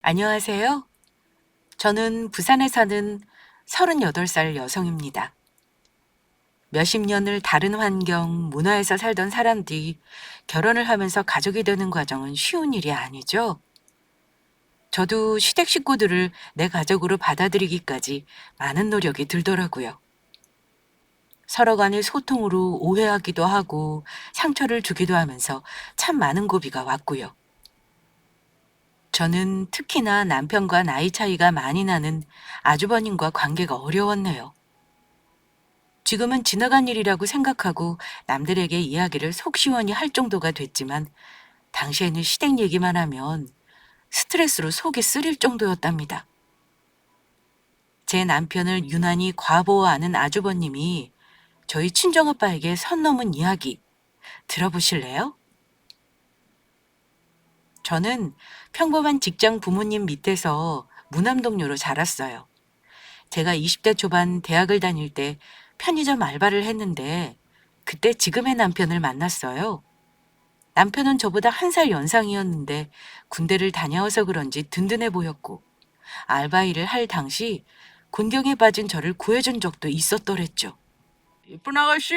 안녕하세요. 저는 부산에 사는 38살 여성입니다. 몇십 년을 다른 환경, 문화에서 살던 사람들이 결혼을 하면서 가족이 되는 과정은 쉬운 일이 아니죠. 저도 시댁 식구들을 내 가족으로 받아들이기까지 많은 노력이 들더라고요. 서로 간의 소통으로 오해하기도 하고 상처를 주기도 하면서 참 많은 고비가 왔고요. 저는 특히나 남편과 나이 차이가 많이 나는 아주버님과 관계가 어려웠네요. 지금은 지나간 일이라고 생각하고 남들에게 이야기를 속 시원히 할 정도가 됐지만 당시에는 시댁 얘기만 하면 스트레스로 속이 쓰릴 정도였답니다. 제 남편을 유난히 과보호하는 아주버님이 저희 친정아빠에게 선 넘은 이야기 들어보실래요? 저는 평범한 직장 부모님 밑에서 무남동료로 자랐어요. 제가 20대 초반 대학을 다닐 때 편의점 알바를 했는데 그때 지금의 남편을 만났어요. 남편은 저보다 한 살 연상이었는데 군대를 다녀와서 그런지 든든해 보였고 알바 일을 할 당시 곤경에 빠진 저를 구해준 적도 있었더랬죠. 이쁜 아가씨,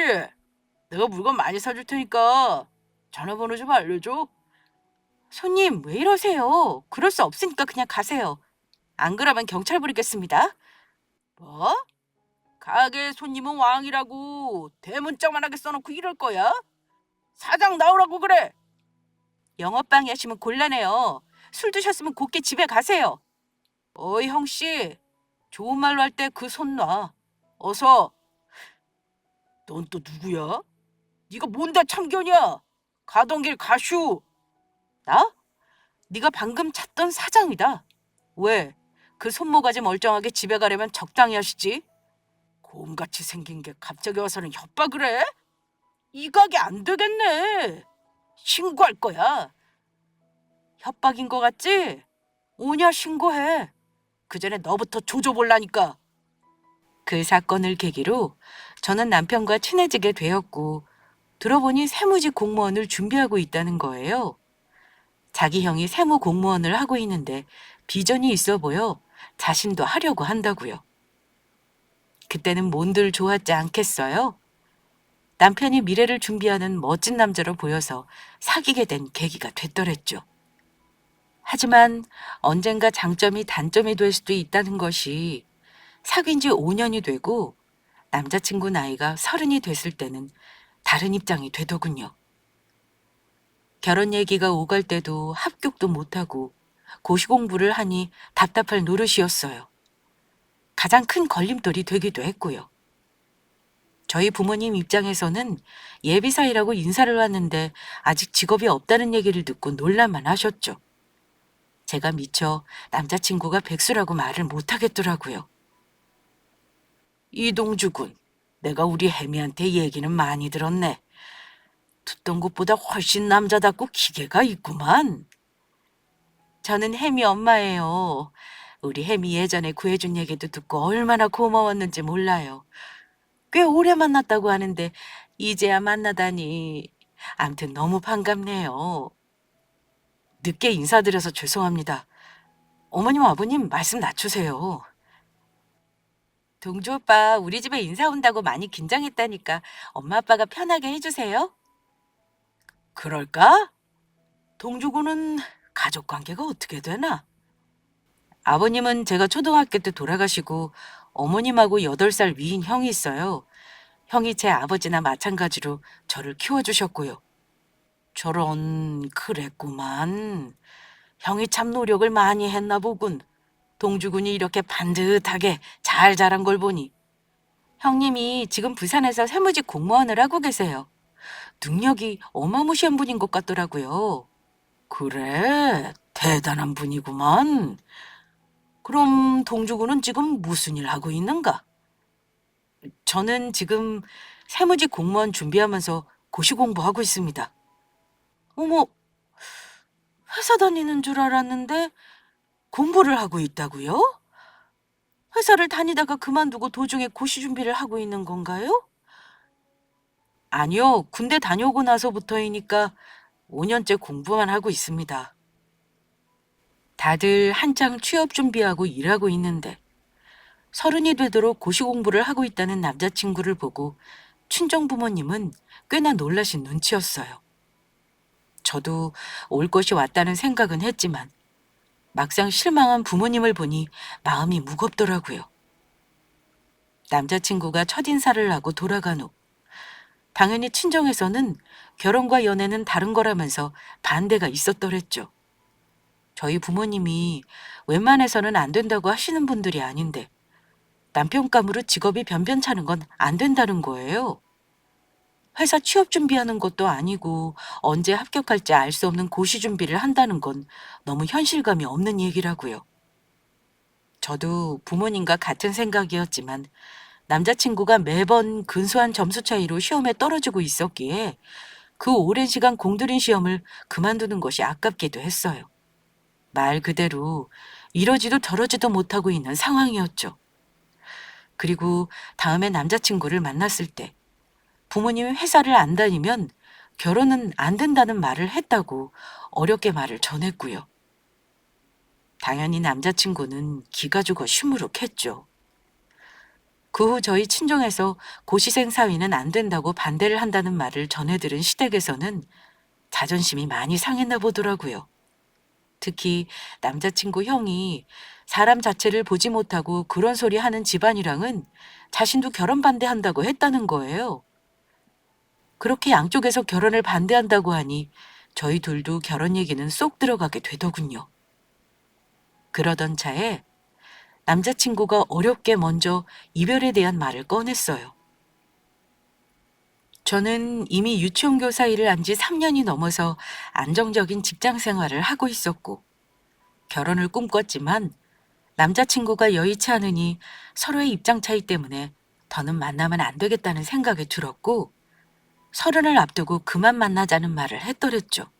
내가 물건 많이 사줄 테니까 전화번호 좀 알려줘. 손님, 왜 이러세요? 그럴 수 없으니까 그냥 가세요. 안 그러면 경찰 부르겠습니다. 뭐? 가게 손님은 왕이라고 대문짝만하게 써놓고 이럴 거야? 사장 나오라고 그래. 영업방해 하시면 곤란해요. 술 드셨으면 곱게 집에 가세요. 어이 형씨, 좋은 말로 할 때 그 손 놔. 어서. 넌 또 누구야? 네가 뭔데 참견이야? 가던 길 가슈. 나? 네가 방금 찾던 사장이다. 왜? 그 손모가지 멀쩡하게 집에 가려면 적당히 하시지. 곰같이 생긴 게 갑자기 와서는 협박을 해? 이 가게 안 되겠네. 신고할 거야. 협박인 거 같지? 오냐 신고해. 그 전에 너부터 조져볼라니까. 그 사건을 계기로 저는 남편과 친해지게 되었고 들어보니 세무직 공무원을 준비하고 있다는 거예요. 자기 형이 세무 공무원을 하고 있는데 비전이 있어 보여 자신도 하려고 한다고요. 그때는 뭔들 좋았지 않겠어요? 남편이 미래를 준비하는 멋진 남자로 보여서 사귀게 된 계기가 됐더랬죠. 하지만 언젠가 장점이 단점이 될 수도 있다는 것이 사귄 지 5년이 되고 남자친구 나이가 30이 됐을 때는 다른 입장이 되더군요. 결혼 얘기가 오갈 때도 합격도 못하고 고시 공부를 하니 답답할 노릇이었어요. 가장 큰 걸림돌이 되기도 했고요. 저희 부모님 입장에서는 예비 사이라고 인사를 왔는데 아직 직업이 없다는 얘기를 듣고 놀랄만 하셨죠. 제가 미처 남자친구가 백수라고 말을 못하겠더라고요. 이동주 군, 내가 우리 혜미한테 얘기는 많이 들었네. 듣던 것보다 훨씬 남자답고 기계가 있구만. 저는 혜미 엄마예요. 우리 혜미 예전에 구해준 얘기도 듣고 얼마나 고마웠는지 몰라요. 꽤 오래 만났다고 하는데 이제야 만나다니. 암튼 너무 반갑네요. 늦게 인사드려서 죄송합니다. 어머님 아버님 말씀 낮추세요. 동주 오빠 우리 집에 인사 온다고 많이 긴장했다니까 엄마 아빠가 편하게 해주세요. 그럴까? 동주군은 가족 관계가 어떻게 되나? 아버님은 제가 초등학교 때 돌아가시고 어머님하고 8살 위인 형이 있어요. 형이 제 아버지나 마찬가지로 저를 키워주셨고요. 저런, 그랬구만. 형이 참 노력을 많이 했나 보군. 동주군이 이렇게 반듯하게 잘 자란 걸 보니. 형님이 지금 부산에서 세무직 공무원을 하고 계세요. 능력이 어마무시한 분인 것 같더라고요. 그래, 대단한 분이구만. 그럼 동주군은 지금 무슨 일 하고 있는가? 저는 지금 세무직 공무원 준비하면서 고시 공부하고 있습니다. 어머, 회사 다니는 줄 알았는데 공부를 하고 있다고요? 회사를 다니다가 그만두고 도중에 고시 준비를 하고 있는 건가요? 아니요, 군대 다녀오고 나서부터이니까 5년째 공부만 하고 있습니다. 다들 한창 취업 준비하고 일하고 있는데 서른이 되도록 고시 공부를 하고 있다는 남자친구를 보고 친정 부모님은 꽤나 놀라신 눈치였어요. 저도 올 것이 왔다는 생각은 했지만 막상 실망한 부모님을 보니 마음이 무겁더라고요. 남자친구가 첫인사를 하고 돌아간 후 당연히 친정에서는 결혼과 연애는 다른 거라면서 반대가 있었더랬죠. 저희 부모님이 웬만해서는 안 된다고 하시는 분들이 아닌데 남편감으로 직업이 변변찮은 건 안 된다는 거예요. 회사 취업 준비하는 것도 아니고 언제 합격할지 알 수 없는 고시 준비를 한다는 건 너무 현실감이 없는 얘기라고요. 저도 부모님과 같은 생각이었지만 남자친구가 매번 근소한 점수 차이로 시험에 떨어지고 있었기에 그 오랜 시간 공들인 시험을 그만두는 것이 아깝기도 했어요. 말 그대로 이러지도 저러지도 못하고 있는 상황이었죠. 그리고 다음에 남자친구를 만났을 때 부모님이 회사를 안 다니면 결혼은 안 된다는 말을 했다고 어렵게 말을 전했고요. 당연히 남자친구는 기가 죽어 시무룩했죠. 그 후 저희 친정에서 고시생 사위는 안 된다고 반대를 한다는 말을 전해들은 시댁에서는 자존심이 많이 상했나 보더라고요. 특히 남자친구 형이 사람 자체를 보지 못하고 그런 소리 하는 집안이랑은 자신도 결혼 반대한다고 했다는 거예요. 그렇게 양쪽에서 결혼을 반대한다고 하니 저희 둘도 결혼 얘기는 쏙 들어가게 되더군요. 그러던 차에 남자친구가 어렵게 먼저 이별에 대한 말을 꺼냈어요. 저는 이미 유치원 교사 일을 한 지 3년이 넘어서 안정적인 직장 생활을 하고 있었고 결혼을 꿈꿨지만 남자친구가 여의치 않으니 서로의 입장 차이 때문에 더는 만나면 안 되겠다는 생각이 들었고 서른을 앞두고 그만 만나자는 말을 했더랬죠.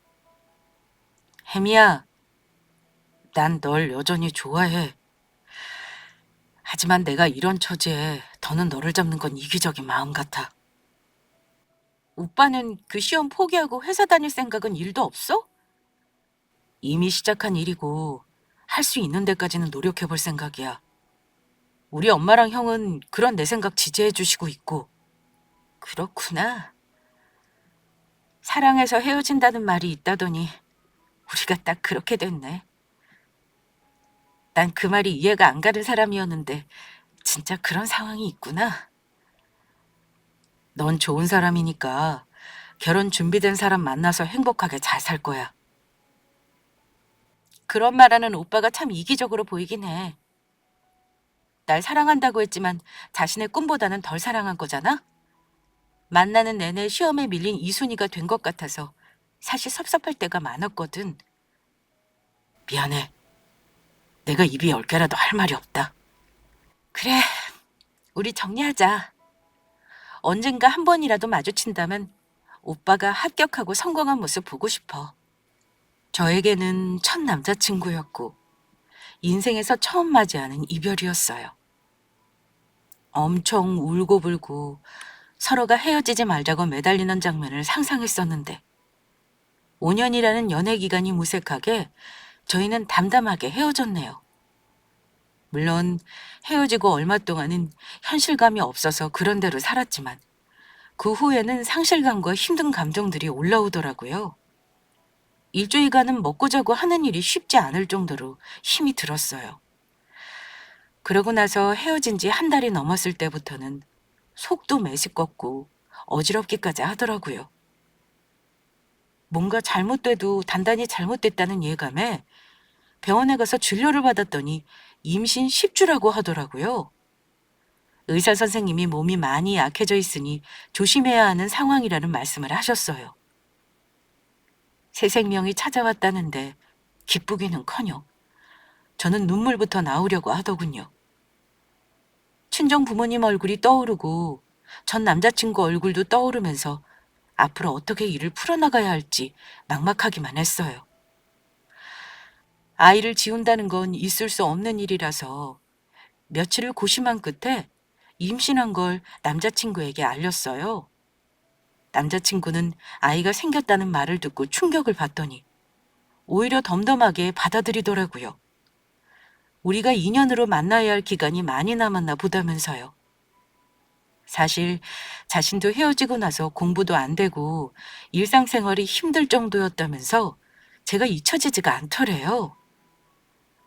혜미야, 난 널 여전히 좋아해. 하지만 내가 이런 처지에 더는 너를 잡는 건 이기적인 마음 같아. 오빠는 그 시험 포기하고 회사 다닐 생각은 일도 없어? 이미 시작한 일이고 할 수 있는 데까지는 노력해 볼 생각이야. 우리 엄마랑 형은 그런 내 생각 지지해 주시고 있고. 그렇구나. 사랑해서 헤어진다는 말이 있다더니 우리가 딱 그렇게 됐네. 난 그 말이 이해가 안 가는 사람이었는데 진짜 그런 상황이 있구나. 넌 좋은 사람이니까 결혼 준비된 사람 만나서 행복하게 잘 살 거야. 그런 말하는 오빠가 참 이기적으로 보이긴 해. 날 사랑한다고 했지만 자신의 꿈보다는 덜 사랑한 거잖아? 만나는 내내 시험에 밀린 이순이가 된 것 같아서 사실 섭섭할 때가 많았거든. 미안해. 내가 입이 10개라도 할 말이 없다. 그래, 우리 정리하자. 언젠가 한 번이라도 마주친다면 오빠가 합격하고 성공한 모습 보고 싶어. 저에게는 첫 남자친구였고 인생에서 처음 맞이하는 이별이었어요. 엄청 울고불고 서로가 헤어지지 말자고 매달리는 장면을 상상했었는데 5년이라는 연애 기간이 무색하게 저희는 담담하게 헤어졌네요. 물론 헤어지고 얼마 동안은 현실감이 없어서 그런 대로 살았지만 그 후에는 상실감과 힘든 감정들이 올라오더라고요. 일주일간은 먹고 자고 하는 일이 쉽지 않을 정도로 힘이 들었어요. 그러고 나서 헤어진 지 한 달이 넘었을 때부터는 속도 메스껍고 어지럽기까지 하더라고요. 뭔가 잘못돼도 단단히 잘못됐다는 예감에 병원에 가서 진료를 받았더니 임신 10주라고 하더라고요. 의사 선생님이 몸이 많이 약해져 있으니 조심해야 하는 상황이라는 말씀을 하셨어요. 새 생명이 찾아왔다는데 기쁘기는커녕 저는 눈물부터 나오려고 하더군요. 친정 부모님 얼굴이 떠오르고 전 남자친구 얼굴도 떠오르면서 앞으로 어떻게 일을 풀어나가야 할지 막막하기만 했어요. 아이를 지운다는 건 있을 수 없는 일이라서 며칠을 고심한 끝에 임신한 걸 남자친구에게 알렸어요. 남자친구는 아이가 생겼다는 말을 듣고 충격을 받더니 오히려 덤덤하게 받아들이더라고요. 우리가 인연으로 만나야 할 기간이 많이 남았나 보다면서요. 사실 자신도 헤어지고 나서 공부도 안 되고 일상생활이 힘들 정도였다면서 제가 잊혀지지가 않더래요.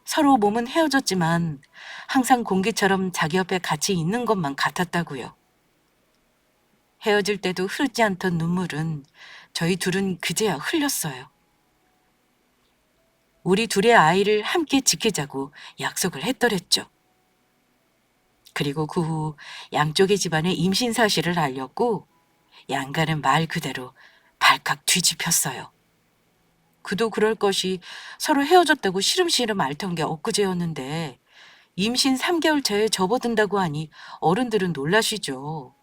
서로 몸은 헤어졌지만 항상 공기처럼 자기 옆에 같이 있는 것만 같았다고요. 헤어질 때도 흐르지 않던 눈물은 저희 둘은 그제야 흘렸어요. 우리 둘의 아이를 함께 지키자고 약속을 했더랬죠. 그리고 그 후 양쪽의 집안에 임신 사실을 알렸고 양가는 말 그대로 발칵 뒤집혔어요. 그도 그럴 것이 서로 헤어졌다고 시름시름 앓던 게 엊그제였는데 임신 3개월 차에 접어든다고 하니 어른들은 놀라시죠.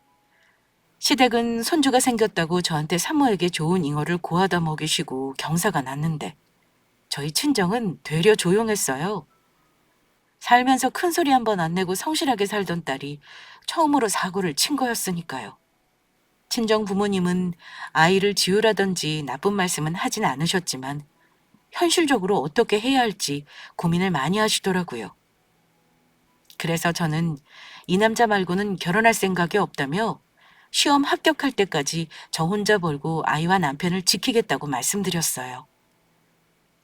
시댁은 손주가 생겼다고 저한테 산모에게 좋은 잉어를 고아다 먹이시고 경사가 났는데 저희 친정은 되려 조용했어요. 살면서 큰 소리 한 번 안 내고 성실하게 살던 딸이 처음으로 사고를 친 거였으니까요. 친정 부모님은 아이를 지우라든지 나쁜 말씀은 하진 않으셨지만 현실적으로 어떻게 해야 할지 고민을 많이 하시더라고요. 그래서 저는 이 남자 말고는 결혼할 생각이 없다며 시험 합격할 때까지 저 혼자 벌고 아이와 남편을 지키겠다고 말씀드렸어요.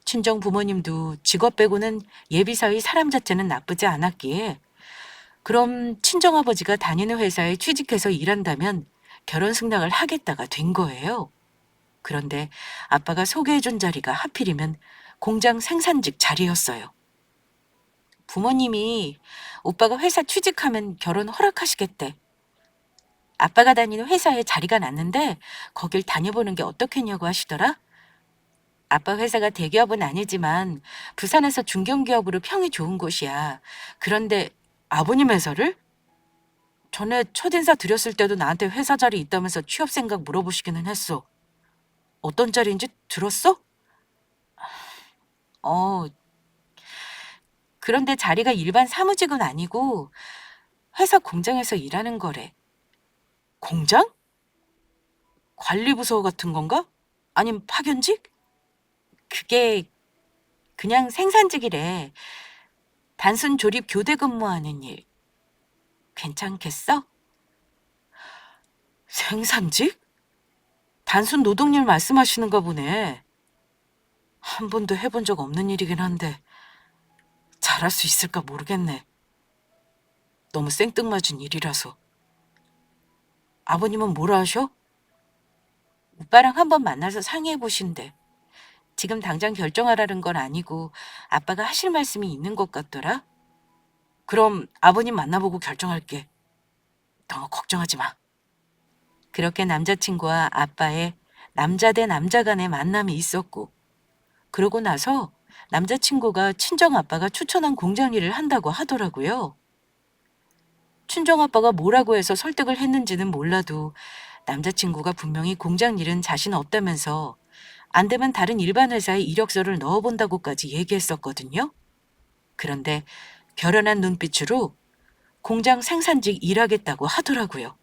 친정 부모님도 직업 빼고는 예비사위 사람 자체는 나쁘지 않았기에 그럼 친정아버지가 다니는 회사에 취직해서 일한다면 결혼 승낙을 하겠다가 된 거예요. 그런데 아빠가 소개해준 자리가 하필이면 공장 생산직 자리였어요. 부모님이 오빠가 회사 취직하면 결혼 허락하시겠대. 아빠가 다니는 회사에 자리가 났는데 거길 다녀보는 게 어떻겠냐고 하시더라. 아빠 회사가 대기업은 아니지만 부산에서 중견기업으로 평이 좋은 곳이야. 그런데 아버님 회사를? 전에 첫인사 드렸을 때도 나한테 회사 자리 있다면서 취업 생각 물어보시기는 했어. 어떤 자리인지 들었어? 어, 그런데 자리가 일반 사무직은 아니고 회사 공장에서 일하는 거래. 공장? 관리부서 같은 건가? 아님 파견직? 그게 그냥 생산직이래. 단순 조립 교대 근무하는 일. 괜찮겠어? 생산직? 단순 노동일 말씀하시는가 보네. 한 번도 해본 적 없는 일이긴 한데 잘할 수 있을까 모르겠네. 너무 생뚱맞은 일이라서. 아버님은 뭐라 하셔? 오빠랑 한번 만나서 상의해 보신대. 지금 당장 결정하라는 건 아니고 아빠가 하실 말씀이 있는 것 같더라. 그럼 아버님 만나보고 결정할게. 너무 걱정하지 마. 그렇게 남자친구와 아빠의 남자 대 남자 간의 만남이 있었고 그러고 나서 남자친구가 친정아빠가 추천한 공장 일을 한다고 하더라고요. 친정아빠가 뭐라고 해서 설득을 했는지는 몰라도 남자친구가 분명히 공장 일은 자신 없다면서 안 되면 다른 일반 회사에 이력서를 넣어본다고까지 얘기했었거든요. 그런데 결연한 눈빛으로 공장 생산직 일하겠다고 하더라고요.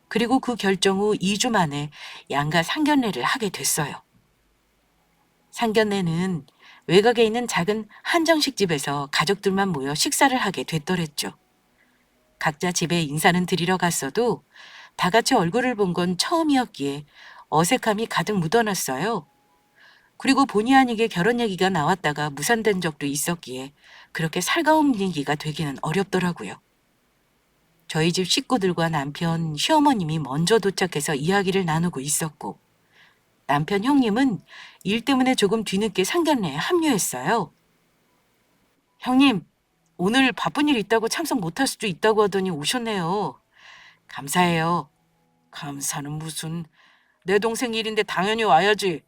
그리고 그 결정 후 2주 만에 양가 상견례를 하게 됐어요. 상견례는 외곽에 있는 작은 한정식 집에서 가족들만 모여 식사를 하게 됐더랬죠. 각자 집에 인사는 드리러 갔어도 다 같이 얼굴을 본 건 처음이었기에 어색함이 가득 묻어났어요. 그리고 본의 아니게 결혼 얘기가 나왔다가 무산된 적도 있었기에 그렇게 살가운 분위기가 되기는 어렵더라고요. 저희 집 식구들과 남편, 시어머님이 먼저 도착해서 이야기를 나누고 있었고 남편 형님은 일 때문에 조금 뒤늦게 상견례에 합류했어요. 형님, 오늘 바쁜 일 있다고 참석 못할 수도 있다고 하더니 오셨네요. 감사해요. 감사는 무슨, 내 동생 일인데 당연히 와야지.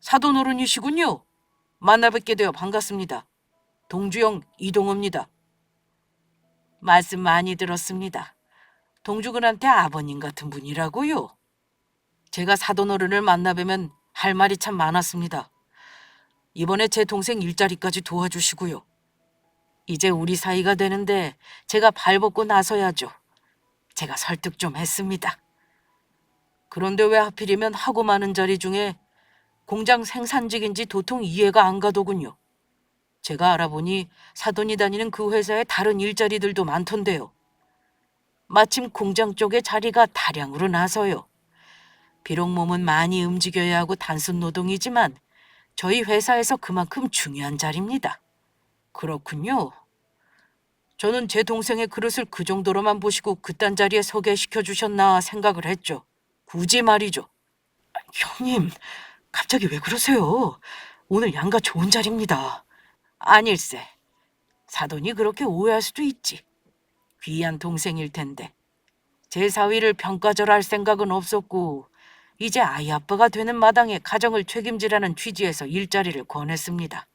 사돈 어른이시군요. 만나 뵙게 되어 반갑습니다. 동주형 이동호입니다. 말씀 많이 들었습니다. 동주군한테 아버님 같은 분이라고요. 제가 사돈 어른을 만나 뵈면 할 말이 참 많았습니다. 이번에 제 동생 일자리까지 도와주시고요. 이제 우리 사이가 되는데 제가 발벗고 나서야죠. 제가 설득 좀 했습니다. 그런데 왜 하필이면 하고 많은 자리 중에 공장 생산직인지 도통 이해가 안 가더군요. 제가 알아보니 사돈이 다니는 그 회사에 다른 일자리들도 많던데요. 마침 공장 쪽에 자리가 다량으로 나서요. 비록 몸은 많이 움직여야 하고 단순 노동이지만 저희 회사에서 그만큼 중요한 자리입니다. 그렇군요. 저는 제 동생의 그릇을 그 정도로만 보시고 그딴 자리에 소개시켜 주셨나 생각을 했죠. 굳이 말이죠. 형님, 갑자기 왜 그러세요? 오늘 양가 좋은 자리입니다. 아닐세. 사돈이 그렇게 오해할 수도 있지. 귀한 동생일 텐데. 제 사위를 평가절할 생각은 없었고 이제 아이 아빠가 되는 마당에 가정을 책임지라는 취지에서 일자리를 권했습니다.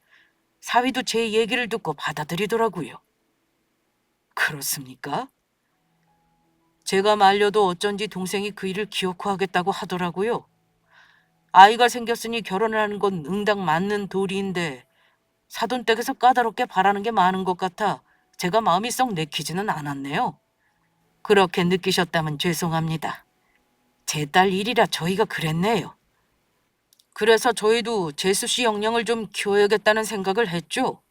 사위도 제 얘기를 듣고 받아들이더라고요. 그렇습니까? 제가 말려도 어쩐지 동생이 그 일을 기어코 하겠다고 하더라고요. 아이가 생겼으니 결혼을 하는 건 응당 맞는 도리인데 사돈 댁에서 까다롭게 바라는 게 많은 것 같아 제가 마음이 썩 내키지는 않았네요. 그렇게 느끼셨다면 죄송합니다. 제 딸 일이라 저희가 그랬네요. 그래서 저희도 재수 씨 역량을 좀 키워야겠다는 생각을 했죠.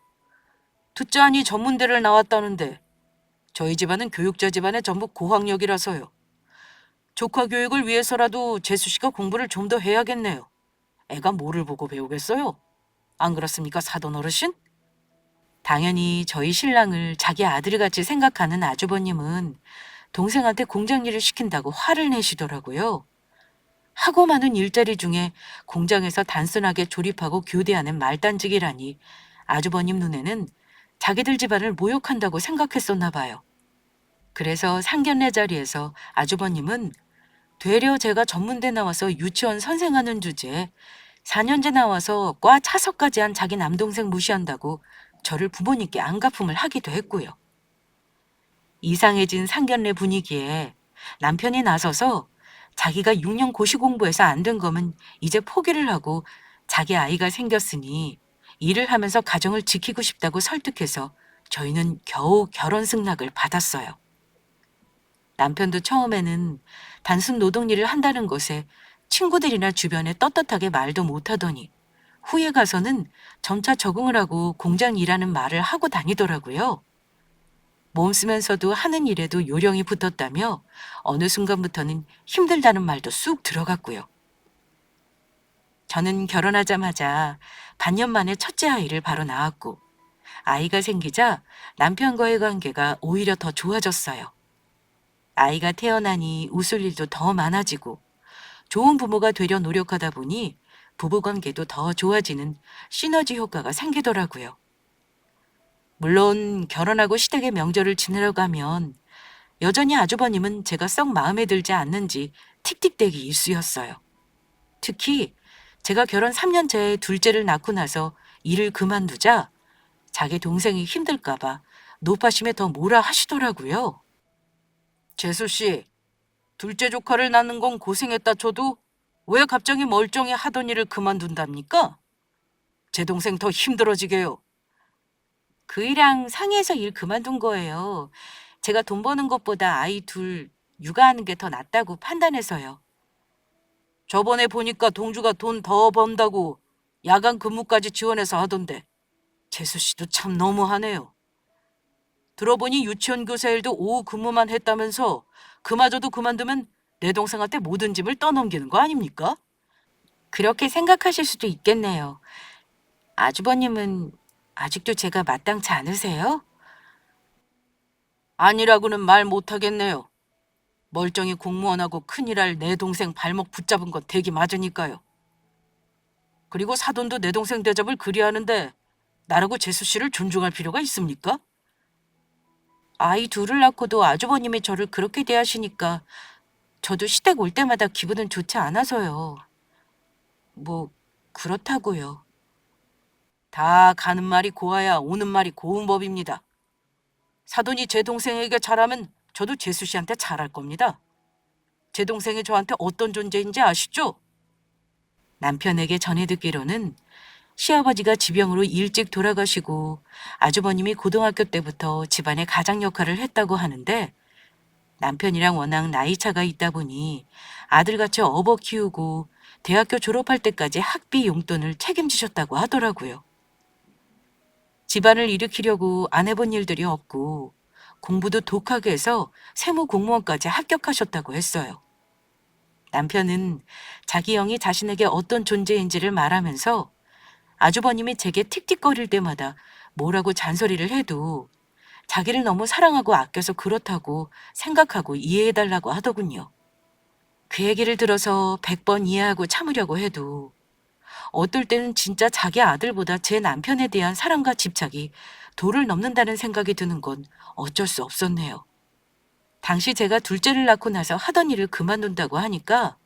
듣자하니 전문대를 나왔다는데 저희 집안은 교육자 집안에 전부 고학력이라서요. 조카 교육을 위해서라도 재수 씨가 공부를 좀 더 해야겠네요. 애가 뭐를 보고 배우겠어요? 안 그렇습니까, 사돈 어르신? 당연히 저희 신랑을 자기 아들같이 생각하는 아주버님은 동생한테 공장 일을 시킨다고 화를 내시더라고요. 하고 많은 일자리 중에 공장에서 단순하게 조립하고 교대하는 말단직이라니 아주버님 눈에는 자기들 집안을 모욕한다고 생각했었나 봐요. 그래서 상견례 자리에서 아주버님은 되려 제가 전문대 나와서 유치원 선생하는 주제에 4년제 나와서 과 차석까지 한 자기 남동생 무시한다고 저를 부모님께 안가품을 하기도 했고요. 이상해진 상견례 분위기에 남편이 나서서 자기가 6년 고시 공부해서 안 된 거면 이제 포기를 하고 자기 아이가 생겼으니 일을 하면서 가정을 지키고 싶다고 설득해서 저희는 겨우 결혼 승낙을 받았어요. 남편도 처음에는 단순 노동일을 한다는 것에 친구들이나 주변에 떳떳하게 말도 못하더니 후에 가서는 점차 적응을 하고 공장 일하는 말을 하고 다니더라고요. 몸 쓰면서도 하는 일에도 요령이 붙었다며 어느 순간부터는 힘들다는 말도 쑥 들어갔고요. 저는 결혼하자마자 반년 만에 첫째 아이를 바로 낳았고 아이가 생기자 남편과의 관계가 오히려 더 좋아졌어요. 아이가 태어나니 웃을 일도 더 많아지고 좋은 부모가 되려 노력하다 보니 부부관계도 더 좋아지는 시너지 효과가 생기더라고요. 물론 결혼하고 시댁의 명절을 지내려고 하면 여전히 아주버님은 제가 썩 마음에 들지 않는지 틱틱대기 일쑤였어요. 특히 제가 결혼 3년차에 둘째를 낳고 나서 일을 그만두자 자기 동생이 힘들까봐 노파심에 더 뭐라 하시더라고요. 재수 씨, 둘째 조카를 낳는 건 고생했다 쳐도 왜 갑자기 멀쩡히 하던 일을 그만둔답니까? 제 동생 더 힘들어지게요. 그 일랑 상해서 일 그만둔 거예요. 제가 돈 버는 것보다 아이 둘 육아하는 게 더 낫다고 판단해서요. 저번에 보니까 동주가 돈 더 번다고 야간 근무까지 지원해서 하던데 재수 씨도 참 너무하네요. 들어보니 유치원 교사 일도 오후 근무만 했다면서 그마저도 그만두면 내 동생한테 모든 짐을 떠넘기는 거 아닙니까? 그렇게 생각하실 수도 있겠네요. 아주버님은 아직도 제가 마땅치 않으세요? 아니라고는 말 못하겠네요. 멀쩡히 공무원하고 큰일할 내 동생 발목 붙잡은 건 되기 맞으니까요. 그리고 사돈도 내 동생 대접을 그리 하는데 나라고 재수 씨를 존중할 필요가 있습니까? 아이 둘을 낳고도 아주버님이 저를 그렇게 대하시니까 저도 시댁 올 때마다 기분은 좋지 않아서요. 뭐 그렇다고요. 다 가는 말이 고와야 오는 말이 고운 법입니다. 사돈이 제 동생에게 잘하면 저도 재수 씨한테 잘할 겁니다. 제 동생이 저한테 어떤 존재인지 아시죠? 남편에게 전해 듣기로는 시아버지가 지병으로 일찍 돌아가시고 아주버님이 고등학교 때부터 집안의 가장 역할을 했다고 하는데 남편이랑 워낙 나이 차가 있다 보니 아들같이 업어 키우고 대학교 졸업할 때까지 학비 용돈을 책임지셨다고 하더라고요. 집안을 일으키려고 안 해본 일들이 없고 공부도 독하게 해서 세무 공무원까지 합격하셨다고 했어요. 남편은 자기 형이 자신에게 어떤 존재인지를 말하면서 아주버님이 제게 틱틱거릴 때마다 뭐라고 잔소리를 해도 자기를 너무 사랑하고 아껴서 그렇다고 생각하고 이해해달라고 하더군요. 그 얘기를 들어서 100번 이해하고 참으려고 해도 어떨 때는 진짜 자기 아들보다 제 남편에 대한 사랑과 집착이 도를 넘는다는 생각이 드는 건 어쩔 수 없었네요. 당시 제가 둘째를 낳고 나서 하던 일을 그만둔다고 하니까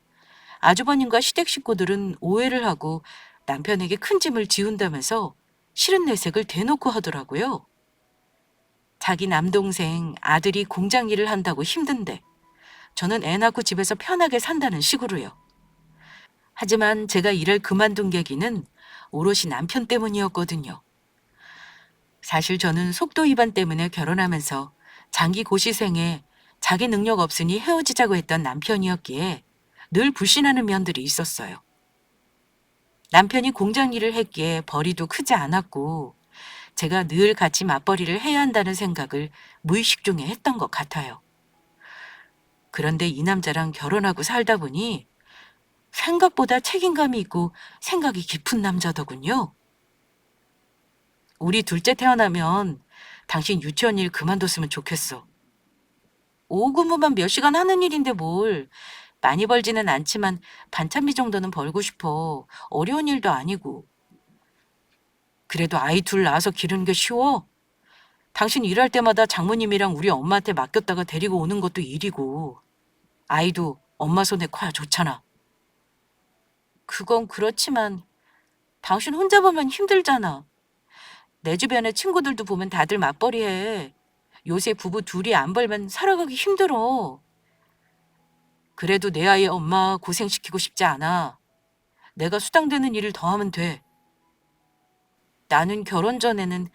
아주버님과 시댁 식구들은 오해를 하고 남편에게 큰 짐을 지운다면서 싫은 내색을 대놓고 하더라고요. 자기 남동생 아들이 공장 일을 한다고 힘든데 저는 애 낳고 집에서 편하게 산다는 식으로요. 하지만 제가 일을 그만둔 계기는 오롯이 남편 때문이었거든요. 사실 저는 속도 위반 때문에 결혼하면서 장기 고시생에 자기 능력 없으니 헤어지자고 했던 남편이었기에 늘 불신하는 면들이 있었어요. 남편이 공장 일을 했기에 벌이도 크지 않았고 제가 늘 같이 맞벌이를 해야 한다는 생각을 무의식 중에 했던 것 같아요. 그런데 이 남자랑 결혼하고 살다 보니 생각보다 책임감이 있고 생각이 깊은 남자더군요. 우리 둘째 태어나면 당신 유치원 일 그만뒀으면 좋겠어. 오후 근무만 몇 시간 하는 일인데 뭘. 많이 벌지는 않지만 반찬비 정도는 벌고 싶어. 어려운 일도 아니고. 그래도 아이 둘 낳아서 기르는 게 쉬워? 당신 일할 때마다 장모님이랑 우리 엄마한테 맡겼다가 데리고 오는 것도 일이고. 아이도 엄마 손에 커야 좋잖아. 그건 그렇지만 당신 혼자 보면 힘들잖아. 내 주변의 친구들도 보면 다들 맞벌이해. 요새 부부 둘이 안 벌면 살아가기 힘들어. 그래도 내 아이 엄마 고생시키고 싶지 않아. 내가 수당되는 일을 더 하면 돼. 나는 결혼 전에는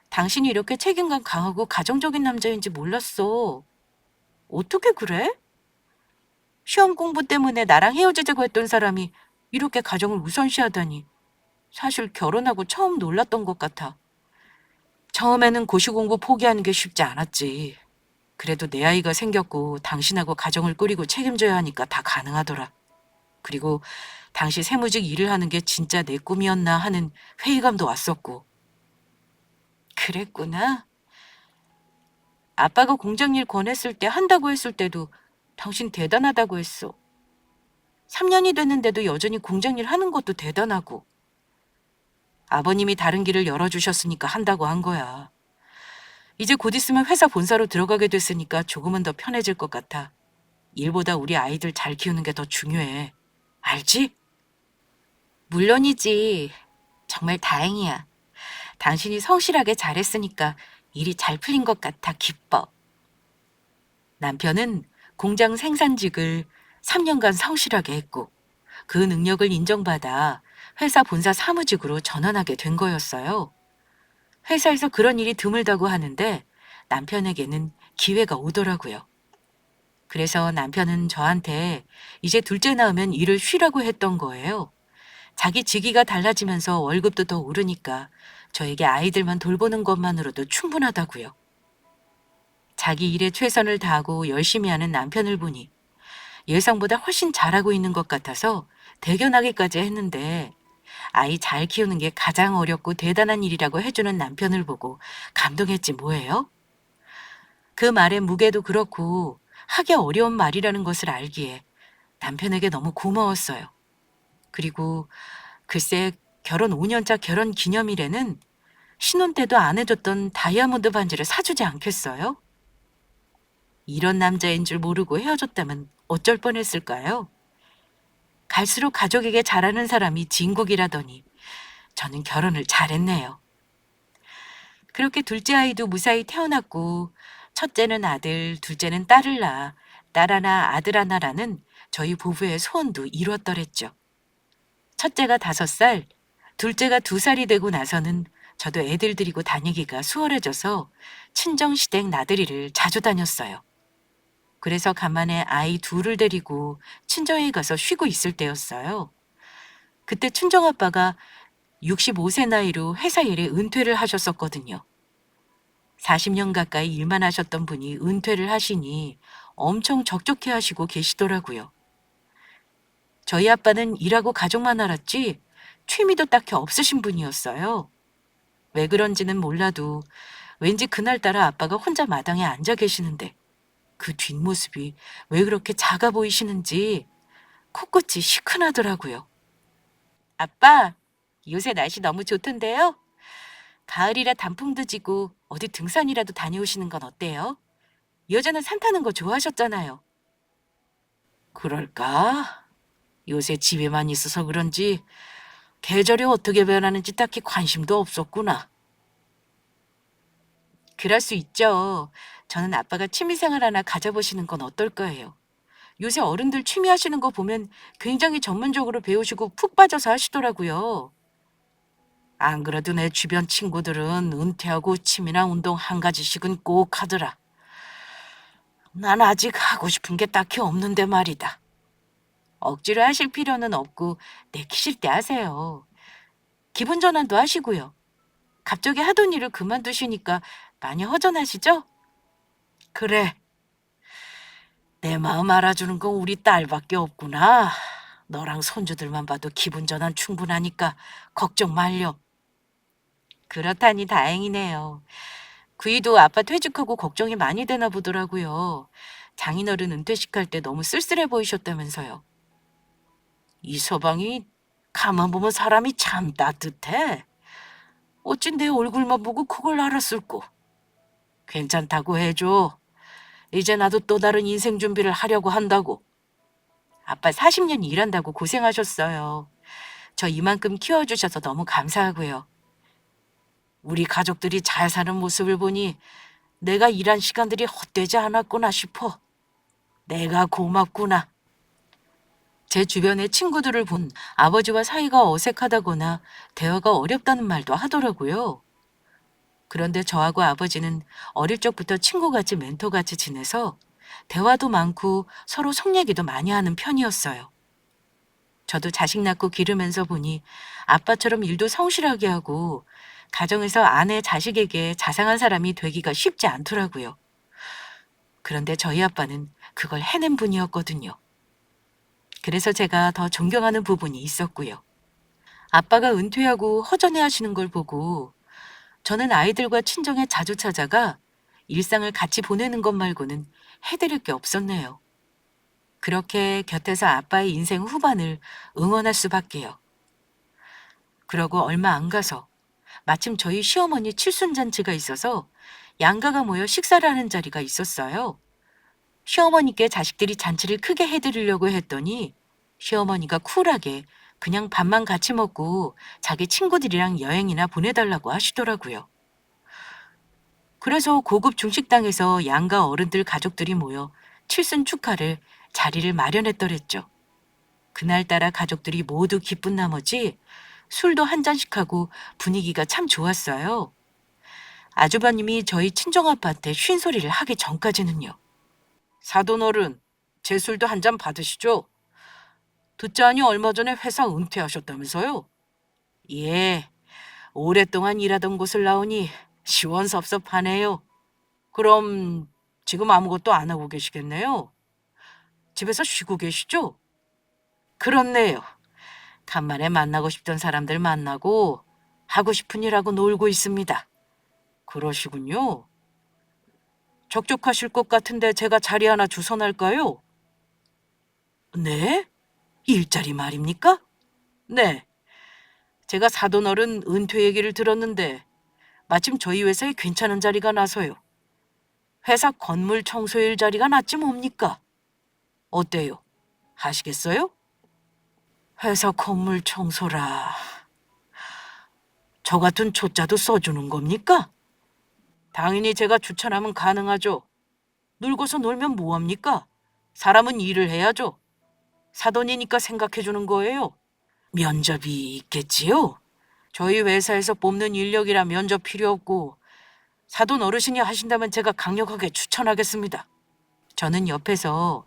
당신이 이렇게 책임감 강하고 가정적인 남자인지 몰랐어. 어떻게 그래? 시험 공부 때문에 나랑 헤어지자고 했던 사람이 이렇게 가정을 우선시하다니. 사실 결혼하고 처음 놀랐던 것 같아. 처음에는 고시 공부 포기하는 게 쉽지 않았지. 그래도 내 아이가 생겼고 당신하고 가정을 꾸리고 책임져야 하니까 다 가능하더라. 그리고 당시 세무직 일을 하는 게 진짜 내 꿈이었나 하는 회의감도 왔었고. 그랬구나. 아빠가 공장 일 권했을 때 한다고 했을 때도 당신 대단하다고 했어. 3년이 됐는데도 여전히 공장 일 하는 것도 대단하고. 아버님이 다른 길을 열어주셨으니까 한다고 한 거야. 이제 곧 있으면 회사 본사로 들어가게 됐으니까 조금은 더 편해질 것 같아. 일보다 우리 아이들 잘 키우는 게 더 중요해. 알지? 물론이지. 정말 다행이야. 당신이 성실하게 잘했으니까 일이 잘 풀린 것 같아 기뻐. 남편은 공장 생산직을 3년간 성실하게 했고 그 능력을 인정받아 회사 본사 사무직으로 전환하게 된 거였어요. 회사에서 그런 일이 드물다고 하는데 남편에게는 기회가 오더라고요. 그래서 남편은 저한테 이제 둘째 낳으면 일을 쉬라고 했던 거예요. 자기 직위가 달라지면서 월급도 더 오르니까 저에게 아이들만 돌보는 것만으로도 충분하다고요. 자기 일에 최선을 다하고 열심히 하는 남편을 보니 예상보다 훨씬 잘하고 있는 것 같아서 대견하기까지 했는데 아이 잘 키우는 게 가장 어렵고 대단한 일이라고 해주는 남편을 보고 감동했지 뭐예요? 그 말의 무게도 그렇고 하기 어려운 말이라는 것을 알기에 남편에게 너무 고마웠어요. 그리고 글쎄 결혼 5년차 결혼 기념일에는 신혼 때도 안 해줬던 다이아몬드 반지를 사주지 않겠어요? 이런 남자인 줄 모르고 헤어졌다면 어쩔 뻔했을까요? 갈수록 가족에게 잘하는 사람이 진국이라더니 저는 결혼을 잘했네요. 그렇게 둘째 아이도 무사히 태어났고 첫째는 아들, 둘째는 딸을 낳아 딸 하나 아들 하나라는 저희 부부의 소원도 이루었더랬죠. 첫째가 5살, 둘째가 2살이 되고 나서는 저도 애들 데리고 다니기가 수월해져서 친정시댁 나들이를 자주 다녔어요. 그래서 간만에 아이 둘을 데리고 친정에 가서 쉬고 있을 때였어요. 그때 친정아빠가 65세 나이로 회사 일에 은퇴를 하셨었거든요. 40년 가까이 일만 하셨던 분이 은퇴를 하시니 엄청 적적해 하시고 계시더라고요. 저희 아빠는 일하고 가족만 알았지 취미도 딱히 없으신 분이었어요. 왜 그런지는 몰라도 왠지 그날따라 아빠가 혼자 마당에 앉아 계시는데 그 뒷모습이 왜 그렇게 작아 보이시는지 코끝이 시큰하더라고요. 아빠, 요새 날씨 너무 좋던데요? 가을이라 단풍도 지고 어디 등산이라도 다녀오시는 건 어때요? 여자는 산 타는 거 좋아하셨잖아요. 그럴까? 요새 집에만 있어서 그런지 계절이 어떻게 변하는지 딱히 관심도 없었구나. 그럴 수 있죠. 저는 아빠가 취미생활 하나 가져보시는 건 어떨 거예요. 요새 어른들 취미 하시는 거 보면 굉장히 전문적으로 배우시고 푹 빠져서 하시더라고요. 안 그래도 내 주변 친구들은 은퇴하고 취미나 운동 한 가지씩은 꼭 하더라. 난 아직 하고 싶은 게 딱히 없는데 말이다. 억지로 하실 필요는 없고 내키실 때 하세요. 기분 전환도 하시고요. 갑자기 하던 일을 그만두시니까 많이 허전하시죠? 그래, 내 마음 알아주는 건 우리 딸밖에 없구나. 너랑 손주들만 봐도 기분 전환 충분하니까 걱정 말려. 그렇다니 다행이네요. 구이도 아빠 퇴직하고 걱정이 많이 되나 보더라고요. 장인어른 은퇴식 할 때 너무 쓸쓸해 보이셨다면서요. 이 서방이 가만 보면 사람이 참 따뜻해. 어찌 내 얼굴만 보고 그걸 알았을꼬. 괜찮다고 해줘. 이제 나도 또 다른 인생 준비를 하려고 한다고. 아빠 40년 일한다고 고생하셨어요. 저 이만큼 키워주셔서 너무 감사하고요. 우리 가족들이 잘 사는 모습을 보니 내가 일한 시간들이 헛되지 않았구나 싶어. 내가 고맙구나. 제 주변의 친구들을 본 아버지와 사이가 어색하다거나 대화가 어렵다는 말도 하더라고요. 그런데 저하고 아버지는 어릴 적부터 친구같이 멘토같이 지내서 대화도 많고 서로 속 얘기도 많이 하는 편이었어요. 저도 자식 낳고 기르면서 보니 아빠처럼 일도 성실하게 하고 가정에서 아내, 자식에게 자상한 사람이 되기가 쉽지 않더라고요. 그런데 저희 아빠는 그걸 해낸 분이었거든요. 그래서 제가 더 존경하는 부분이 있었고요. 아빠가 은퇴하고 허전해 하시는 걸 보고 저는 아이들과 친정에 자주 찾아가 일상을 같이 보내는 것 말고는 해드릴 게 없었네요. 그렇게 곁에서 아빠의 인생 후반을 응원할 수밖에요. 그러고 얼마 안 가서 마침 저희 시어머니 칠순잔치가 있어서 양가가 모여 식사를 하는 자리가 있었어요. 시어머니께 자식들이 잔치를 크게 해드리려고 했더니 시어머니가 쿨하게 그냥 밥만 같이 먹고 자기 친구들이랑 여행이나 보내달라고 하시더라고요. 그래서 고급 중식당에서 양가 어른들 가족들이 모여 칠순 축하를 자리를 마련했더랬죠. 그날따라 가족들이 모두 기쁜 나머지 술도 한 잔씩 하고 분위기가 참 좋았어요. 아주버님이 저희 친정아빠한테 쉰소리를 하기 전까지는요. 사돈어른, 제 술도 한 잔 받으시죠? 듣자하니 얼마 전에 회사 은퇴하셨다면서요? 예, 오랫동안 일하던 곳을 나오니 시원섭섭하네요. 그럼 지금 아무것도 안 하고 계시겠네요? 집에서 쉬고 계시죠? 그렇네요. 간만에 만나고 싶던 사람들 만나고 하고 싶은 일 하고 놀고 있습니다. 그러시군요. 적적하실 것 같은데 제가 자리 하나 주선할까요? 네? 일자리 말입니까? 네. 제가 사돈어른 은퇴 얘기를 들었는데 마침 저희 회사에 괜찮은 자리가 나서요. 회사 건물 청소일 자리가 낫지 뭡니까? 어때요? 하시겠어요? 회사 건물 청소라. 저 같은 초짜도 써주는 겁니까? 당연히 제가 추천하면 가능하죠. 늙어서 놀면 뭐합니까? 사람은 일을 해야죠. 사돈이니까 생각해주는 거예요. 면접이 있겠지요? 저희 회사에서 뽑는 인력이라 면접 필요 없고 사돈 어르신이 하신다면 제가 강력하게 추천하겠습니다. 저는 옆에서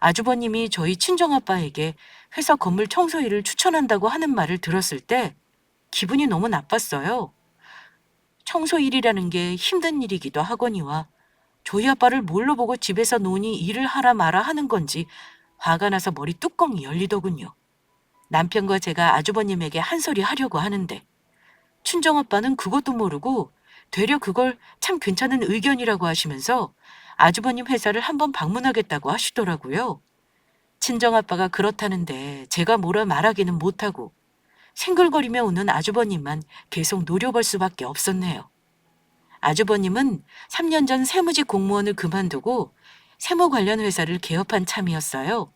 아주버님이 저희 친정아빠에게 회사 건물 청소 일을 추천한다고 하는 말을 들었을 때 기분이 너무 나빴어요. 청소 일이라는 게 힘든 일이기도 하거니와 저희 아빠를 뭘로 보고 집에서 노니 일을 하라 마라 하는 건지 화가 나서 머리 뚜껑이 열리더군요. 남편과 제가 아주버님에게 한 소리 하려고 하는데 친정아빠는 그것도 모르고 되려 그걸 참 괜찮은 의견이라고 하시면서 아주버님 회사를 한번 방문하겠다고 하시더라고요. 친정아빠가 그렇다는데 제가 뭐라 말하기는 못하고 생글거리며 웃는 아주버님만 계속 노려볼 수밖에 없었네요. 아주버님은 3년 전 세무직 공무원을 그만두고 세무 관련 회사를 개업한 참이었어요.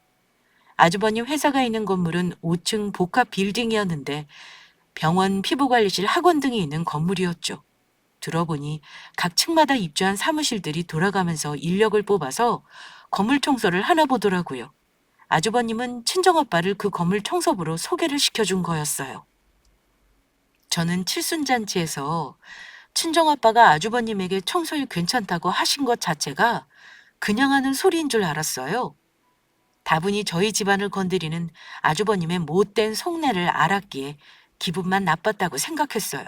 아주버님 회사가 있는 건물은 5층 복합 빌딩이었는데 병원, 피부관리실, 학원 등이 있는 건물이었죠. 들어보니 각 층마다 입주한 사무실들이 돌아가면서 인력을 뽑아서 건물 청소를 하나 보더라고요. 아주버님은 친정아빠를 그 건물 청소부로 소개를 시켜준 거였어요. 저는 칠순잔치에서 친정아빠가 아주버님에게 청소일 괜찮다고 하신 것 자체가 그냥 하는 소리인 줄 알았어요. 다분히 저희 집안을 건드리는 아주버님의 못된 속내를 알았기에 기분만 나빴다고 생각했어요.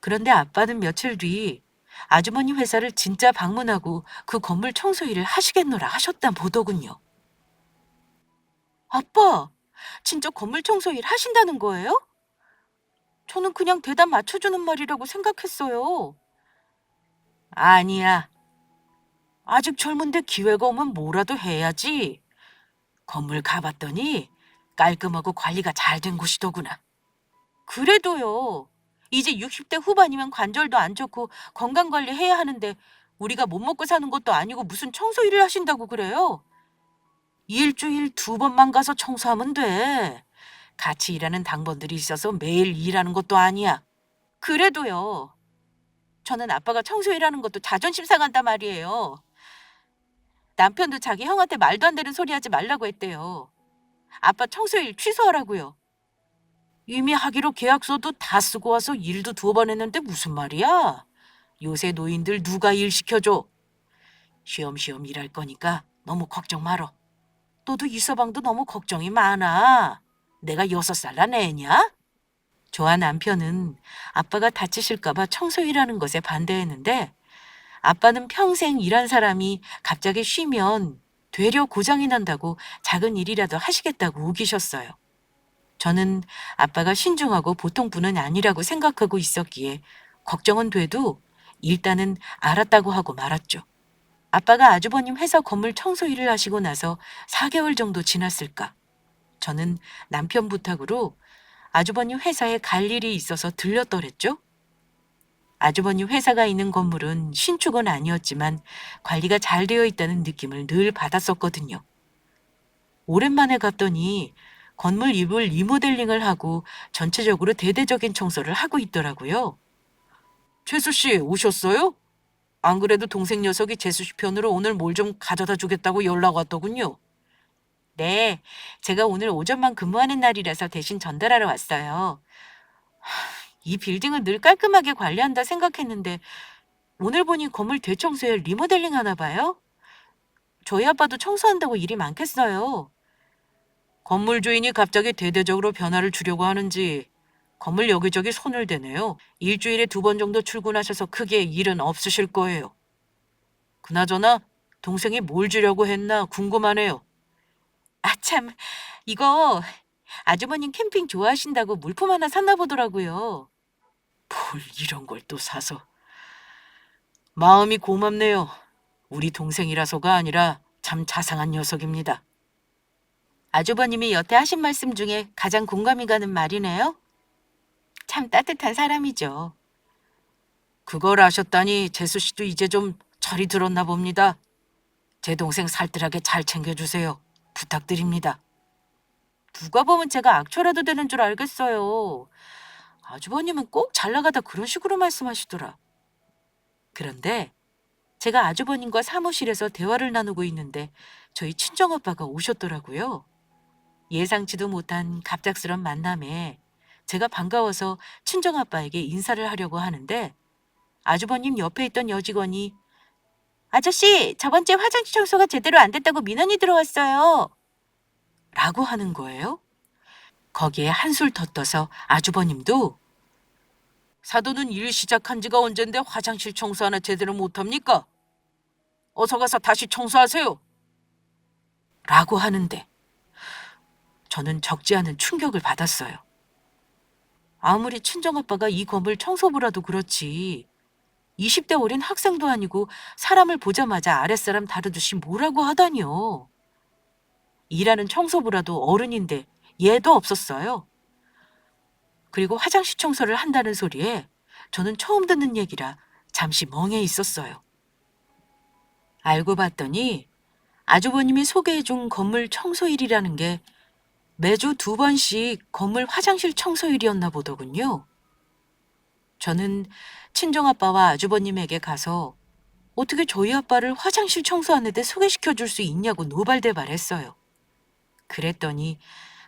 그런데 아빠는 며칠 뒤 아주머니 회사를 진짜 방문하고 그 건물 청소 일을 하시겠노라 하셨다 보더군요. 아빠, 진짜 건물 청소 일 하신다는 거예요? 저는 그냥 대답 맞춰주는 말이라고 생각했어요. 아니야. 아직 젊은데 기회가 오면 뭐라도 해야지. 건물 가봤더니 깔끔하고 관리가 잘 된 곳이더구나. 그래도요. 이제 60대 후반이면 관절도 안 좋고 건강관리 해야 하는데 우리가 못 먹고 사는 것도 아니고 무슨 청소 일을 하신다고 그래요? 일주일 2번만 가서 청소하면 돼. 같이 일하는 당번들이 있어서 매일 일하는 것도 아니야. 그래도요. 저는 아빠가 청소 일하는 것도 자존심 상한단 말이에요. 남편도 자기 형한테 말도 안 되는 소리 하지 말라고 했대요. 아빠 청소일 취소하라고요. 이미 하기로 계약서도 다 쓰고 와서 일도 2번 했는데 무슨 말이야? 요새 노인들 누가 일 시켜줘? 쉬엄쉬엄 일할 거니까 너무 걱정 말어. 너도 이서방도 너무 걱정이 많아. 내가 6살 애냐? 저와 남편은 아빠가 다치실까봐 청소일하는 것에 반대했는데 아빠는 평생 일한 사람이 갑자기 쉬면 되려 고장이 난다고 작은 일이라도 하시겠다고 우기셨어요. 저는 아빠가 신중하고 보통 분은 아니라고 생각하고 있었기에 걱정은 돼도 일단은 알았다고 하고 말았죠. 아빠가 아주버님 회사 건물 청소 일을 하시고 나서 4개월 정도 지났을까. 저는 남편 부탁으로 아주버님 회사에 갈 일이 있어서 들렸더랬죠. 아주버님 회사가 있는 건물은 신축은 아니었지만 관리가 잘 되어 있다는 느낌을 늘 받았었거든요. 오랜만에 갔더니 건물 입을 리모델링을 하고 전체적으로 대대적인 청소를 하고 있더라고요. 재수 씨 오셨어요? 안 그래도 동생 녀석이 재수 씨 편으로 오늘 뭘 좀 가져다 주겠다고 연락 왔더군요. 네, 제가 오늘 오전만 근무하는 날이라서 대신 전달하러 왔어요. 이 빌딩을 늘 깔끔하게 관리한다 생각했는데 오늘 보니 건물 대청소에 리모델링 하나 봐요? 저희 아빠도 청소한다고 일이 많겠어요. 건물 주인이 갑자기 대대적으로 변화를 주려고 하는지 건물 여기저기 손을 대네요. 일주일에 2번 정도 출근하셔서 크게 일은 없으실 거예요. 그나저나 동생이 뭘 주려고 했나 궁금하네요. 아, 참, 이거 아주버님 캠핑 좋아하신다고 물품 하나 샀나 보더라고요. 뭘 이런 걸 또 사서. 마음이 고맙네요. 우리 동생이라서가 아니라 참 자상한 녀석입니다. 아주버님이 여태 하신 말씀 중에 가장 공감이 가는 말이네요. 참 따뜻한 사람이죠. 그걸 아셨다니 재수 씨도 이제 좀 철이 들었나 봅니다. 제 동생 살뜰하게 잘 챙겨주세요. 부탁드립니다. 누가 보면 제가 악초라도 되는 줄 알겠어요. 아주버님은 꼭 잘 나가다 그런 식으로 말씀하시더라. 그런데 제가 아주버님과 사무실에서 대화를 나누고 있는데 저희 친정아빠가 오셨더라고요. 예상치도 못한 갑작스런 만남에 제가 반가워서 친정아빠에게 인사를 하려고 하는데 아주버님 옆에 있던 여직원이 아저씨, 저번 주에 화장실 청소가 제대로 안 됐다고 민원이 들어왔어요. 라고 하는 거예요. 거기에 한술 더 떠서 아주버님도 사돈은 일 시작한 지가 언젠데 화장실 청소 하나 제대로 못합니까? 어서 가서 다시 청소하세요. 라고 하는데 저는 적지 않은 충격을 받았어요. 아무리 친정아빠가 이 건물 청소부라도 그렇지 20대 어린 학생도 아니고 사람을 보자마자 아랫사람 다루듯이 뭐라고 하다니요. 일하는 청소부라도 어른인데 얘도 없었어요. 그리고 화장실 청소를 한다는 소리에 저는 처음 듣는 얘기라 잠시 멍해 있었어요. 알고 봤더니 아주버님이 소개해준 건물 청소일이라는 게 매주 2번씩 건물 화장실 청소일이었나 보더군요. 저는 친정아빠와 아주버님에게 가서 어떻게 저희 아빠를 화장실 청소하는 데 소개시켜 줄 수 있냐고 노발대발했어요. 그랬더니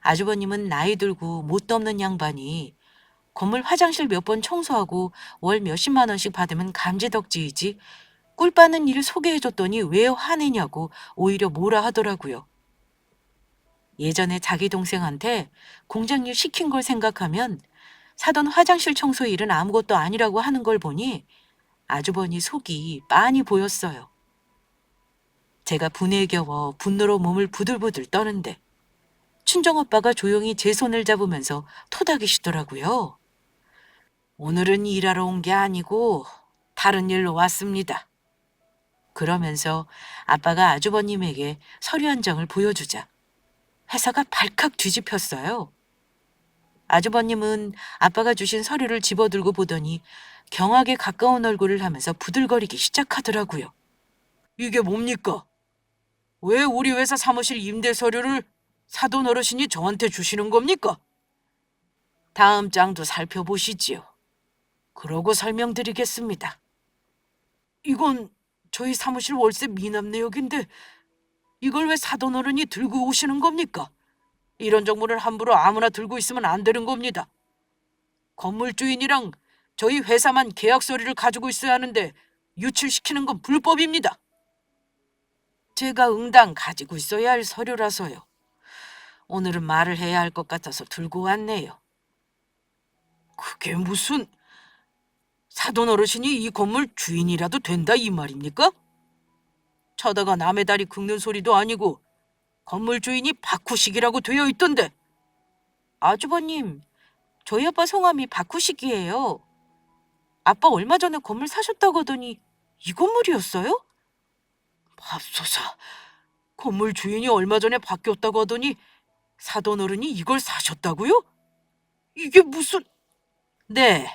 아주버님은 나이 들고 못도 없는 양반이 건물 화장실 몇 번 청소하고 월 몇십만 원씩 받으면 감지덕지이지 꿀 빠는 일 소개해줬더니 왜 화내냐고 오히려 뭐라 하더라고요. 예전에 자기 동생한테 공장일 시킨 걸 생각하면 사돈 화장실 청소 일은 아무것도 아니라고 하는 걸 보니 아주버니 속이 빤히 보였어요. 제가 분에 겨워 분노로 몸을 부들부들 떠는데 친정오빠가 조용히 제 손을 잡으면서 토닥이시더라고요. 오늘은 일하러 온 게 아니고 다른 일로 왔습니다. 그러면서 아빠가 아주버님에게 서류 한 장을 보여주자 회사가 발칵 뒤집혔어요. 아주버님은 아빠가 주신 서류를 집어들고 보더니 경악에 가까운 얼굴을 하면서 부들거리기 시작하더라고요. 이게 뭡니까? 왜 우리 회사 사무실 임대 서류를 사돈 어르신이 저한테 주시는 겁니까? 다음 장도 살펴보시지요. 그러고 설명드리겠습니다. 이건 저희 사무실 월세 미납 내역인데 이걸 왜 사돈 어른이 들고 오시는 겁니까? 이런 정보를 함부로 아무나 들고 있으면 안 되는 겁니다. 건물 주인이랑 저희 회사만 계약 서류를 가지고 있어야 하는데 유출시키는 건 불법입니다. 제가 응당 가지고 있어야 할 서류라서요. 오늘은 말을 해야 할 것 같아서 들고 왔네요. 그게 무슨... 사돈 어르신이 이 건물 주인이라도 된다 이 말입니까? 쳐다가 남의 다리 긁는 소리도 아니고 건물 주인이 박후식이라고 되어 있던데. 아주버님, 저희 아빠 성함이 박후식이에요. 아빠 얼마 전에 건물 사셨다고 하더니 이 건물이었어요? 맙소사, 건물 주인이 얼마 전에 바뀌었다고 하더니 사돈 어른이 이걸 사셨다고요? 이게 무슨... 네,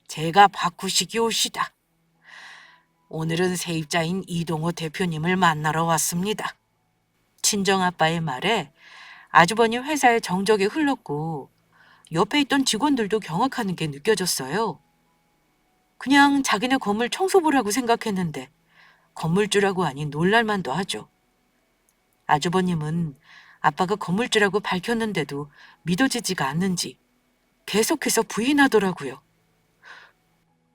제가 박후식이 오시다. 오늘은 세입자인 이동호 대표님을 만나러 왔습니다. 친정아빠의 말에 아주버님 회사의 정적이 흘렀고 옆에 있던 직원들도 경악하는 게 느껴졌어요. 그냥 자기네 건물 청소부라고 생각했는데 건물주라고 하니 놀랄만도 하죠. 아주버님은 아빠가 건물주라고 밝혔는데도 믿어지지가 않는지 계속해서 부인하더라고요.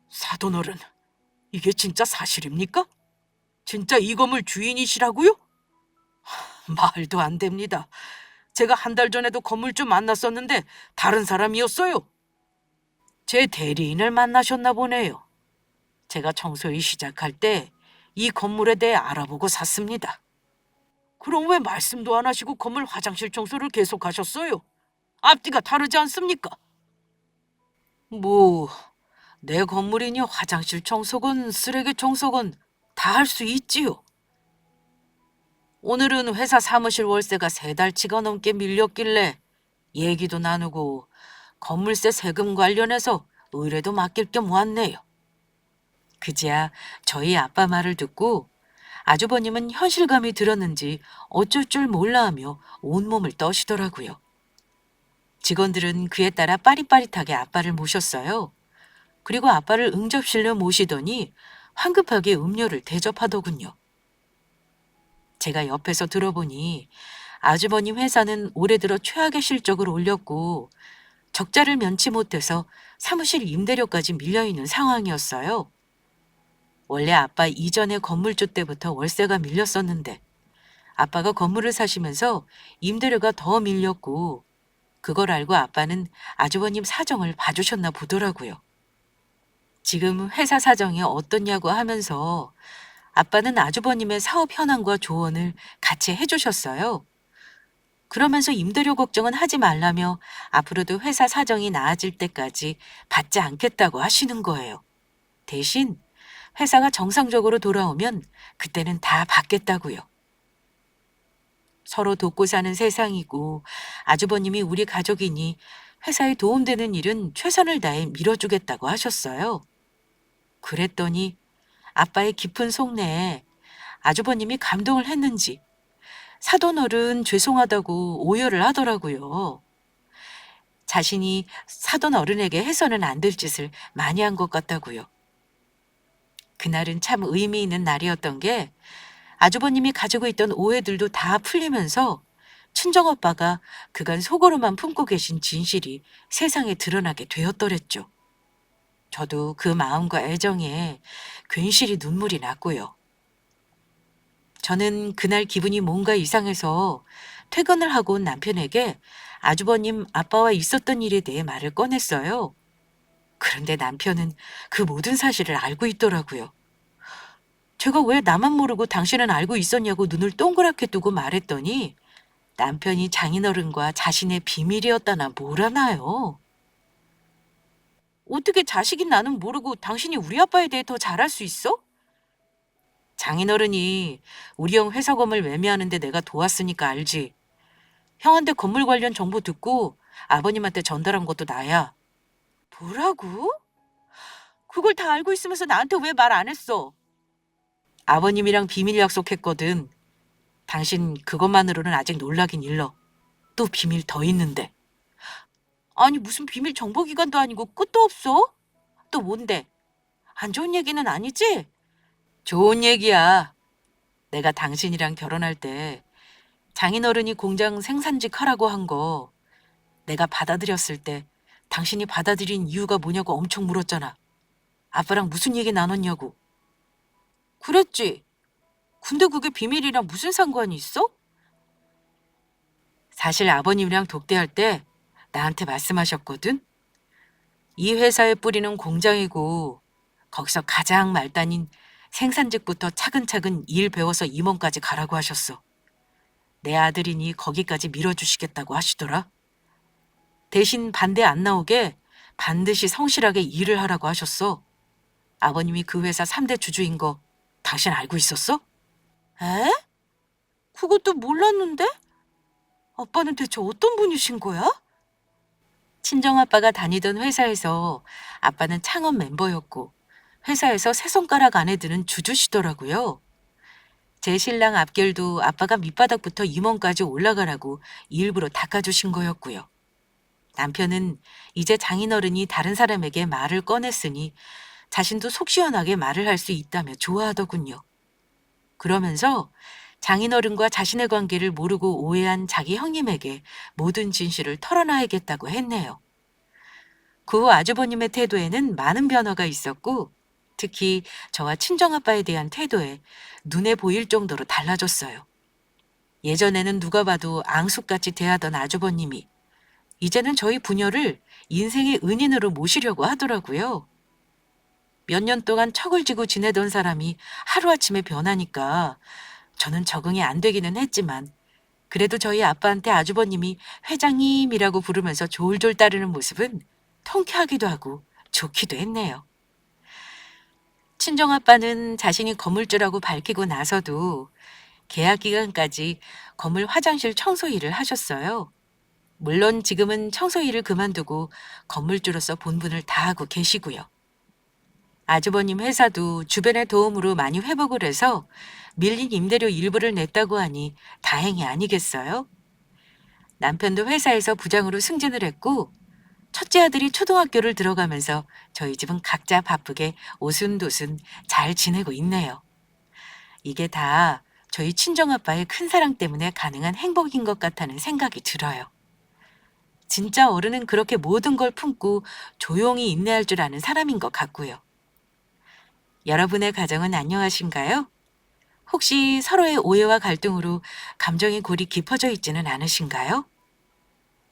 사돈어른, 이게 진짜 사실입니까? 진짜 이 건물 주인이시라고요? 말도 안 됩니다. 제가 한 달 전에도 건물주 만났었는데 다른 사람이었어요. 제 대리인을 만나셨나 보네요. 제가 청소일 시작할 때 이 건물에 대해 알아보고 샀습니다. 그럼 왜 말씀도 안 하시고 건물 화장실 청소를 계속하셨어요? 앞뒤가 다르지 않습니까? 뭐, 내 건물이니 화장실 청소건 쓰레기 청소건 다 할 수 있지요. 오늘은 회사 사무실 월세가 3달치가 넘게 밀렸길래 얘기도 나누고 건물세 세금 관련해서 의뢰도 맡길 겸 왔네요. 그제야 저희 아빠 말을 듣고 아주버님은 현실감이 들었는지 어쩔 줄 몰라 하며 온몸을 떠시더라고요. 직원들은 그에 따라 빠릿빠릿하게 아빠를 모셨어요. 그리고 아빠를 응접실로 모시더니 황급하게 음료를 대접하더군요. 제가 옆에서 들어보니 아주버님 회사는 올해 들어 최악의 실적을 올렸고 적자를 면치 못해서 사무실 임대료까지 밀려있는 상황이었어요. 원래 아빠 이전의 건물주 때부터 월세가 밀렸었는데 아빠가 건물을 사시면서 임대료가 더 밀렸고 그걸 알고 아빠는 아주버님 사정을 봐주셨나 보더라고요. 지금 회사 사정이 어떻냐고 하면서 아빠는 아주버님의 사업 현황과 조언을 같이 해주셨어요. 그러면서 임대료 걱정은 하지 말라며 앞으로도 회사 사정이 나아질 때까지 받지 않겠다고 하시는 거예요. 대신 회사가 정상적으로 돌아오면 그때는 다 받겠다고요. 서로 돕고 사는 세상이고 아주버님이 우리 가족이니 회사에 도움되는 일은 최선을 다해 밀어주겠다고 하셨어요. 그랬더니 아빠의 깊은 속내에 아주버님이 감동을 했는지 사돈어른 죄송하다고 오열을 하더라고요. 자신이 사돈어른에게 해서는 안 될 짓을 많이 한 것 같다고요. 그날은 참 의미 있는 날이었던 게 아주버님이 가지고 있던 오해들도 다 풀리면서 친정오빠가 그간 속으로만 품고 계신 진실이 세상에 드러나게 되었더랬죠. 저도 그 마음과 애정에 괜시리 눈물이 났고요. 저는 그날 기분이 뭔가 이상해서 퇴근을 하고 온 남편에게 아주버님 아빠와 있었던 일에 대해 말을 꺼냈어요. 그런데 남편은 그 모든 사실을 알고 있더라고요. 제가 왜 나만 모르고 당신은 알고 있었냐고 눈을 동그랗게 뜨고 말했더니 남편이 장인어른과 자신의 비밀이었다나 뭐라나요? 어떻게 자식인 나는 모르고 당신이 우리 아빠에 대해 더 잘 알 수 있어? 장인어른이 우리 형 회사 건물 매매하는데 내가 도왔으니까 알지. 형한테 건물 관련 정보 듣고 아버님한테 전달한 것도 나야. 뭐라고? 그걸 다 알고 있으면서 나한테 왜 말 안 했어? 아버님이랑 비밀 약속했거든. 당신 그것만으로는 아직 놀라긴 일러. 또 비밀 더 있는데. 아니 무슨 비밀 정보기관도 아니고 끝도 없어? 또 뭔데? 안 좋은 얘기는 아니지? 좋은 얘기야. 내가 당신이랑 결혼할 때 장인어른이 공장 생산직 하라고 한 거 내가 받아들였을 때 당신이 받아들인 이유가 뭐냐고 엄청 물었잖아. 아빠랑 무슨 얘기 나눴냐고. 그랬지. 근데 그게 비밀이랑 무슨 상관이 있어? 사실 아버님이랑 독대할 때 나한테 말씀하셨거든. 이 회사의 뿌리는 공장이고 거기서 가장 말단인 생산직부터 차근차근 일 배워서 임원까지 가라고 하셨어. 내 아들이니 거기까지 밀어주시겠다고 하시더라. 대신 반대 안 나오게 반드시 성실하게 일을 하라고 하셨어. 아버님이 그 회사 3대 주주인 거 당신 알고 있었어? 에? 그것도 몰랐는데? 아빠는 대체 어떤 분이신 거야? 친정아빠가 다니던 회사에서 아빠는 창업 멤버였고 회사에서 세 손가락 안에 드는 주주시더라고요. 제 신랑 앞길도 아빠가 밑바닥부터 임원까지 올라가라고 일부러 닦아주신 거였고요. 남편은 이제 장인어른이 다른 사람에게 말을 꺼냈으니 자신도 속 시원하게 말을 할 수 있다며 좋아하더군요. 그러면서 장인어른과 자신의 관계를 모르고 오해한 자기 형님에게 모든 진실을 털어놔야겠다고 했네요. 그 후 아주버님의 태도에는 많은 변화가 있었고 특히 저와 친정아빠에 대한 태도에 눈에 보일 정도로 달라졌어요. 예전에는 누가 봐도 앙숙같이 대하던 아주버님이 이제는 저희 부녀를 인생의 은인으로 모시려고 하더라고요. 몇 년 동안 척을 지고 지내던 사람이 하루아침에 변하니까 저는 적응이 안 되기는 했지만 그래도 저희 아빠한테 아주버님이 회장님이라고 부르면서 졸졸 따르는 모습은 통쾌하기도 하고 좋기도 했네요. 친정아빠는 자신이 건물주라고 밝히고 나서도 계약 기간까지 건물 화장실 청소 일을 하셨어요. 물론 지금은 청소 일을 그만두고 건물주로서 본분을 다하고 계시고요. 아주버님 회사도 주변의 도움으로 많이 회복을 해서 밀린 임대료 일부를 냈다고 하니 다행이 아니겠어요? 남편도 회사에서 부장으로 승진을 했고 첫째 아들이 초등학교를 들어가면서 저희 집은 각자 바쁘게 오순도순 잘 지내고 있네요. 이게 다 저희 친정아빠의 큰 사랑 때문에 가능한 행복인 것 같다는 생각이 들어요. 진짜 어른은 그렇게 모든 걸 품고 조용히 인내할 줄 아는 사람인 것 같고요. 여러분의 가정은 안녕하신가요? 혹시 서로의 오해와 갈등으로 감정의 골이 깊어져 있지는 않으신가요?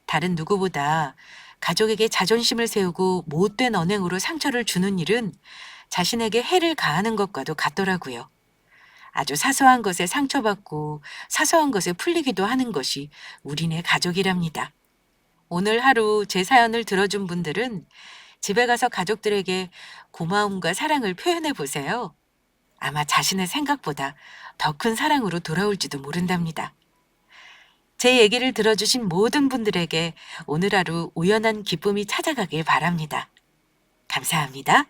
다른 누구보다 가족에게 자존심을 세우고 못된 언행으로 상처를 주는 일은 자신에게 해를 가하는 것과도 같더라고요. 아주 사소한 것에 상처받고 사소한 것에 풀리기도 하는 것이 우리네 가족이랍니다. 오늘 하루 제 사연을 들어준 분들은 집에 가서 가족들에게 고마움과 사랑을 표현해 보세요. 아마 자신의 생각보다 더 큰 사랑으로 돌아올지도 모른답니다. 제 얘기를 들어주신 모든 분들에게 오늘 하루 우연한 기쁨이 찾아가길 바랍니다. 감사합니다.